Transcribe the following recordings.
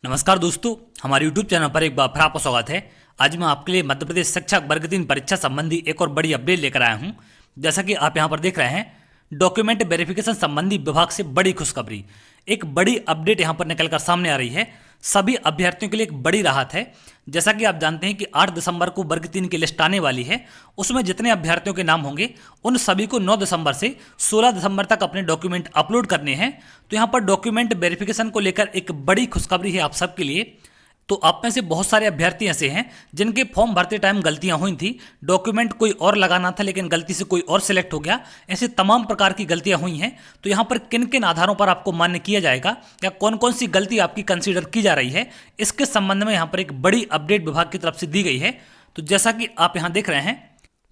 नमस्कार दोस्तों, हमारे YouTube चैनल पर एक बार फिर आपका स्वागत है। आज मैं आपके लिए मध्य प्रदेश शिक्षक वर्ग 3 परीक्षा संबंधी एक और बड़ी अपडेट लेकर आया हूं। जैसा कि आप यहां पर देख रहे हैं, डॉक्यूमेंट वेरिफिकेशन संबंधी विभाग से बड़ी खुशखबरी, एक बड़ी अपडेट यहां पर निकलकर सामने आ रही है। सभी अभ्यर्थियों के लिए एक बड़ी राहत है। जैसा कि आप जानते हैं कि 8 दिसंबर को वर्ग 3 की लिस्ट आने वाली है। उसमें जितने अभ्यर्थियों के नाम होंगे उन सभी को 9 दिसंबर से 16 दिसंबर तक अपने डॉक्यूमेंट अपलोड करने हैं। तो यहाँ पर डॉक्यूमेंट वेरिफिकेशन को लेकर एक बड़ी खुशखबरी है आप सबके लिए। तो आप में से बहुत सारे अभ्यर्थी ऐसे हैं जिनके फॉर्म भरते टाइम गलतियां हुई थी, डॉक्यूमेंट कोई और लगाना था लेकिन गलती से कोई और सिलेक्ट हो गया। ऐसे तमाम प्रकार की गलतियां हुई हैं। तो यहाँ पर किन किन आधारों पर आपको मान्य किया जाएगा या कौन कौन सी गलती आपकी कंसीडर की जा रही है, इसके संबंध में यहाँ पर एक बड़ी अपडेट विभाग की तरफ से दी गई है। तो जैसा कि आप यहाँ देख रहे हैं,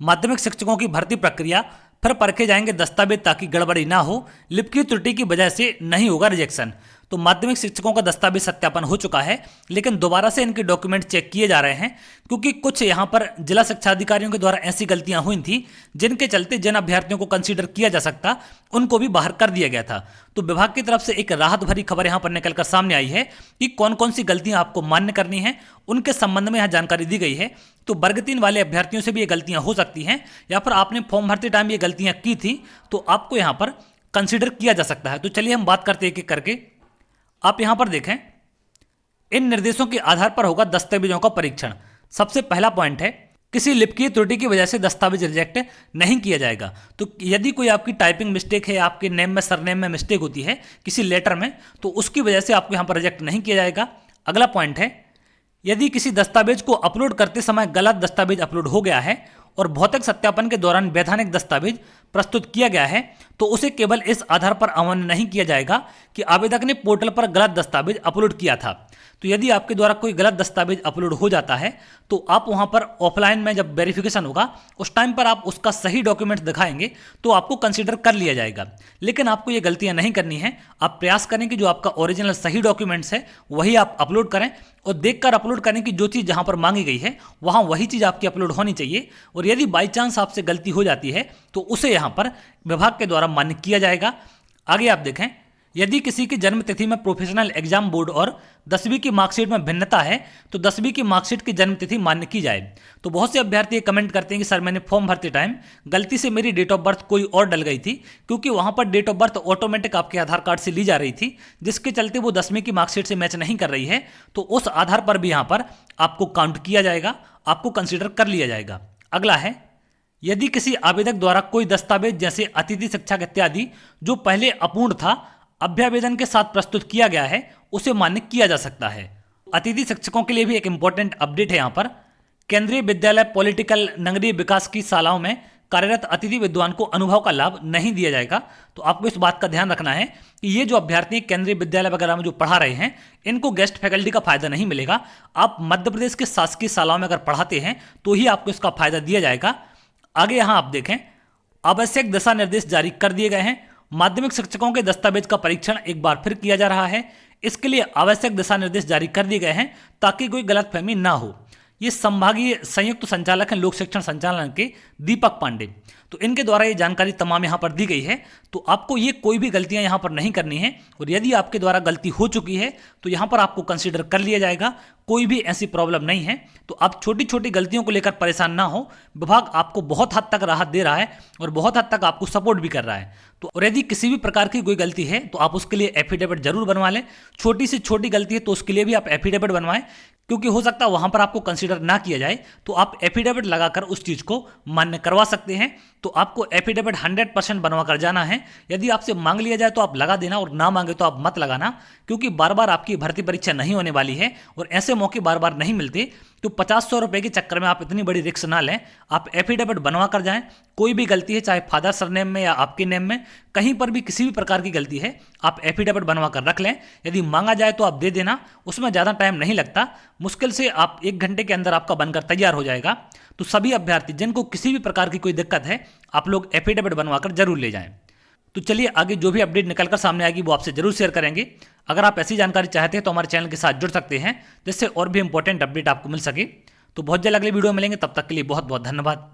माध्यमिक शिक्षकों की भर्ती प्रक्रिया फिर परखे जाएंगे दस्तावेज ताकि गड़बड़ी ना हो, लिपि त्रुटि की वजह से नहीं होगा रिजेक्शन। तो माध्यमिक शिक्षकों का दस्तावेज सत्यापन हो चुका है, लेकिन दोबारा से इनके डॉक्यूमेंट चेक किए जा रहे हैं क्योंकि कुछ यहां पर जिला शिक्षा अधिकारियों के द्वारा ऐसी गलतियां हुई थी जिनके चलते जिन अभ्यर्थियों को कंसीडर किया जा सकता उनको भी बाहर कर दिया गया था। तो विभाग की तरफ से एक राहत भरी खबर यहां पर निकलकर सामने आई है कि कौन कौन सी गलतियां आपको मान्य करनी है, उनके संबंध में यहां जानकारी दी गई है। तो वर्ग 3 वाले अभ्यर्थियों से भी ये गलतियां हो सकती हैं या फिर आपने फॉर्म भरते टाइम ये गलतियां की थी तो आपको यहां पर कंसीडर किया जा सकता है। तो चलिए हम बात करते हैं एक एक करके। आप यहां पर देखें, इन निर्देशों के आधार पर होगा दस्तावेजों का परीक्षण। सबसे पहला पॉइंट है, किसी लिपि त्रुटि की वजह से दस्तावेज रिजेक्ट नहीं किया जाएगा। तो यदि कोई आपकी टाइपिंग मिस्टेक है, आपके नेम में सरनेम में मिस्टेक होती है किसी लेटर में, तो उसकी वजह से आपको यहां पर रिजेक्ट नहीं किया जाएगा। अगला पॉइंट है, यदि किसी दस्तावेज को अपलोड करते समय गलत दस्तावेज अपलोड हो गया है और भौतिक सत्यापन के दौरान वैधानिक दस्तावेज प्रस्तुत किया गया है तो उसे केवल इस आधार पर अमान्य नहीं किया जाएगा कि आवेदक ने पोर्टल पर गलत दस्तावेज अपलोड किया था। तो यदि आपके द्वारा कोई गलत दस्तावेज अपलोड हो जाता है तो आप वहां पर ऑफलाइन में जब वेरिफिकेशन होगा उस टाइम पर आप उसका सही डॉक्यूमेंट दिखाएंगे तो आपको कंसीडर कर लिया जाएगा। लेकिन आपको ये गलतियां नहीं करनी है। आप प्रयास करें कि जो आपका ओरिजिनल सही डॉक्यूमेंट्स है वही आप अपलोड करें और देखकर अपलोड करें कि जो चीज़ जहां पर मांगी गई है वहां वही चीज़ आपकी अपलोड होनी चाहिए। और यदि बाई चांस आपसे गलती हो जाती है तो उसे यहां पर विभाग के द्वारा मान्य किया जाएगा। आगे आप देखें, यदि किसी की जन्म तिथि में प्रोफेशनल एग्जाम बोर्ड और 10वीं की मार्कशीट में भिन्नता है तो 10वीं की मार्कशीट की जन्म तिथि मान्य की जाए। तो बहुत से अभ्यर्थी कमेंट करते हैं कि सर मैंने फॉर्म भरते टाइम गलती से मेरी डेट ऑफ बर्थ कोई और डल गई थी, क्योंकि वहां पर डेट ऑफ बर्थ ऑटोमेटिक आपके आधार कार्ड से ली जा रही थी जिसके चलते वो 10वीं की मार्कशीट से मैच नहीं कर रही है। तो उस आधार पर भी यहां पर आपको काउंट किया जाएगा, आपको कंसिडर कर लिया जाएगा। अगला है, यदि किसी आवेदक द्वारा कोई दस्तावेज जैसे अतिथि शिक्षक इत्यादि जो पहले अपूर्ण था अभ्यावेदन के साथ प्रस्तुत किया गया है उसे मान्य किया जा सकता है। अतिथि शिक्षकों के लिए भी एक इंपॉर्टेंट अपडेट है। यहाँ पर केंद्रीय विद्यालय पॉलिटिकल नगरीय विकास की शालाओं में कार्यरत अतिथि विद्वान को अनुभव का लाभ नहीं दिया जाएगा। तो आपको इस बात का ध्यान रखना है कि ये जो अभ्यर्थी केंद्रीय विद्यालय वगैरह में जो पढ़ा रहे हैं इनको गेस्ट फैकल्टी का फायदा नहीं मिलेगा। आप मध्य प्रदेश के शासकीय शालाओं में अगर पढ़ाते हैं तो ही आपको इसका फायदा दिया जाएगा। आगे यहां आप देखें, आवश्यक दिशा निर्देश जारी कर दिए गए हैं। माध्यमिक शिक्षकों के दस्तावेज का परीक्षण एक बार फिर किया जा रहा है। इसके लिए आवश्यक दिशा निर्देश जारी कर दिए गए हैं ताकि कोई गलतफहमी ना हो। ये संभागीय संयुक्त संचालक हैं लोक शिक्षण संचालन के दीपक पांडे। तो इनके द्वारा ये जानकारी तमाम यहाँ पर दी गई है। तो आपको ये कोई भी गलतियाँ यहाँ पर नहीं करनी है और यदि आपके द्वारा गलती हो चुकी है तो यहाँ पर आपको कंसीडर कर लिया जाएगा। कोई भी ऐसी प्रॉब्लम नहीं है। तो आप छोटी छोटी गलतियों को लेकर परेशान ना हो, विभाग आपको बहुत हद तक राहत दे रहा है और बहुत हद तक आपको सपोर्ट भी कर रहा है। तो और यदि किसी भी प्रकार की कोई गलती है तो आप उसके लिए एफिडेविट जरूर बनवा लें। छोटी से छोटी गलती है तो उसके लिए भी आप एफिडेविट बनवाएं, क्योंकि हो सकता है वहां पर आपको कंसीडर ना किया जाए। तो आप एफिडेविट लगाकर उस चीज को मान्य करवा सकते हैं। तो आपको एफिडेविट 100% बनवा कर जाना है। यदि आपसे मांग लिया जाए तो आप लगा देना और ना मांगे तो आप मत लगाना, क्योंकि बार बार आपकी भर्ती परीक्षा नहीं होने वाली है और ऐसे मौके बार बार नहीं मिलते। तो 50-100 रुपए के चक्कर में आप इतनी बड़ी रिस्क ना लें। आप एफिडेविट बनवा कर जाएं। कोई भी गलती है, चाहे फादर सरनेम में या आपके नेम में, कहीं पर भी किसी भी प्रकार की गलती है आप एफिडेविट बनवा कर रख लें। यदि मांगा जाए तो आप दे देना, उसमें ज़्यादा टाइम नहीं लगता। मुश्किल से आप 1 घंटे के अंदर आपका बनकर तैयार हो जाएगा। तो सभी अभ्यर्थी जिनको किसी भी प्रकार की कोई दिक्कत है आप लोग एफिडेविट बनवा कर जरूर ले जाएं। तो चलिए आगे जो भी अपडेट निकलकर सामने आएगी वो आपसे जरूर शेयर करेंगे। अगर आप ऐसी जानकारी चाहते हैं तो हमारे चैनल के साथ जुड़ सकते हैं जिससे और भी इंपॉर्टेंट अपडेट आपको मिल सके। तो बहुत जल्द अगले वीडियो में मिलेंगे, तब तक के लिए बहुत बहुत धन्यवाद।